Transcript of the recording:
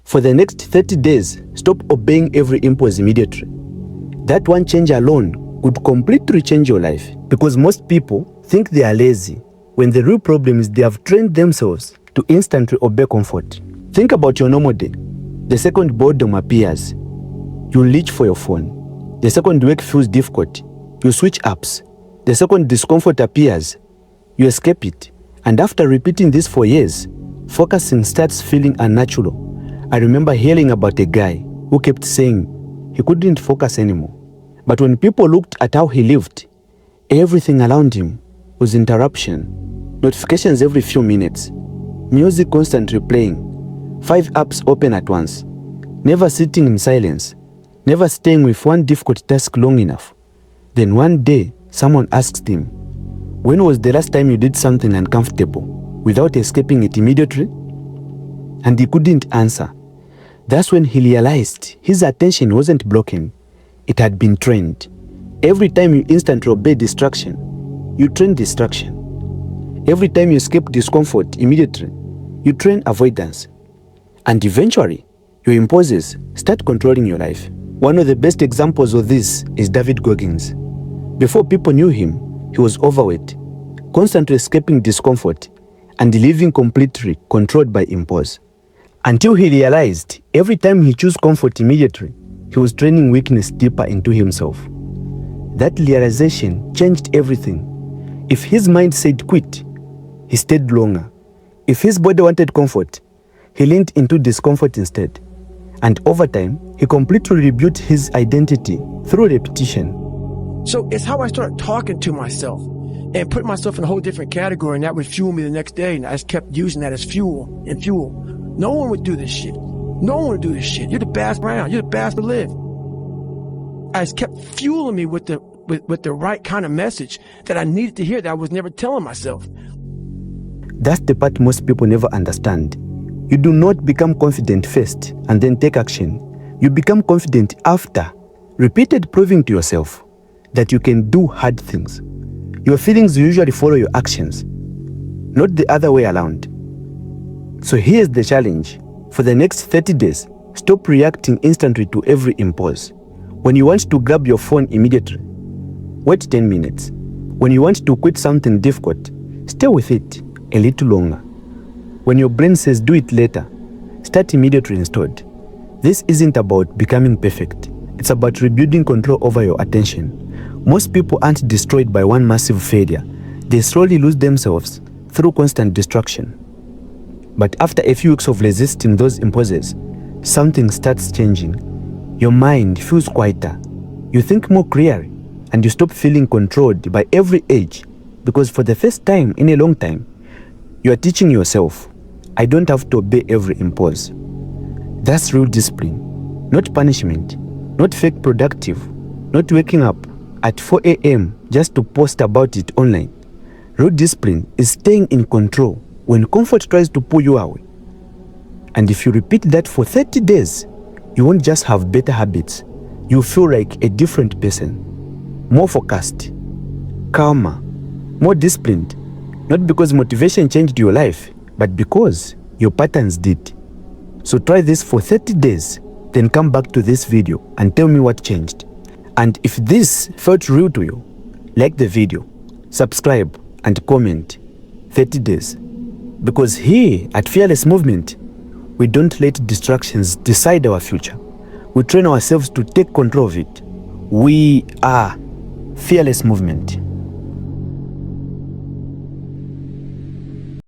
For the next 30 days, stop obeying every impulse immediately. That one change alone could completely change your life, because most people think they are lazy when the real problem is they have trained themselves to instantly obey comfort. Think about your normal day. The second boredom appears, you reach for your phone. The second work feels difficult, you switch apps. The second discomfort appears, you escape it. And after repeating this for years, focusing starts feeling unnatural. I remember hearing about a guy who kept saying he couldn't focus anymore. But when people looked at how he lived, everything around him was interruption. Notifications every few minutes, music constantly playing, 5 apps open at once, never sitting in silence, never staying with one difficult task long enough. Then one day, someone asked him, when was the last time you did something uncomfortable without escaping it immediately? And he couldn't answer. That's when he realized his attention wasn't broken, it had been trained. Every time you instantly obey distraction, you train distraction. Every time you escape discomfort immediately, you train avoidance. And eventually, your impulses start controlling your life. One of the best examples of this is David Goggins. Before people knew him, he was overweight, constantly escaping discomfort, and living completely controlled by impulse. Until he realized every time he chose comfort immediately, he was training weakness deeper into himself. That realization changed everything. If his mind said quit, he stayed longer. If his body wanted comfort, he leaned into discomfort instead. And over time, he completely rebuilt his identity through repetition. So it's how I started talking to myself and put myself in a whole different category, and that would fuel me the next day. And I just kept using that as fuel and fuel. No one would do this shit. No one would do this shit. You're the best around. You're the best to live. I just kept fueling me with the right kind of message that I needed to hear that I was never telling myself. That's the part most people never understand. You do not become confident first and then take action. You become confident after repeated proving to yourself that you can do hard things. Your feelings usually follow your actions, not the other way around. So here's the challenge. For the next 30 days, stop reacting instantly to every impulse. When you want to grab your phone immediately, wait 10 minutes. When you want to quit something difficult, stay with it a little longer. When your brain says do it later, start immediately instead. This isn't about becoming perfect. It's about rebuilding control over your attention. Most people aren't destroyed by one massive failure. They slowly lose themselves through constant distraction. But after a few weeks of resisting those impulses, something starts changing. Your mind feels quieter. You think more clearly, and you stop feeling controlled by every urge, because for the first time in a long time, you are teaching yourself, I don't have to obey every impulse. That's real discipline, not punishment, not fake productive, not waking up at 4 a.m. just to post about it online. Real discipline is staying in control when comfort tries to pull you away. And if you repeat that for 30 days, you won't just have better habits. You'll feel like a different person, more focused, calmer, more disciplined, not because motivation changed your life, but because your patterns did. So try this for 30 days, then come back to this video and tell me what changed. And if this felt real to you, like the video, subscribe and comment 30 days. Because here at Fearless Movement, we don't let distractions decide our future. We train ourselves to take control of it. We are Fearless Movement.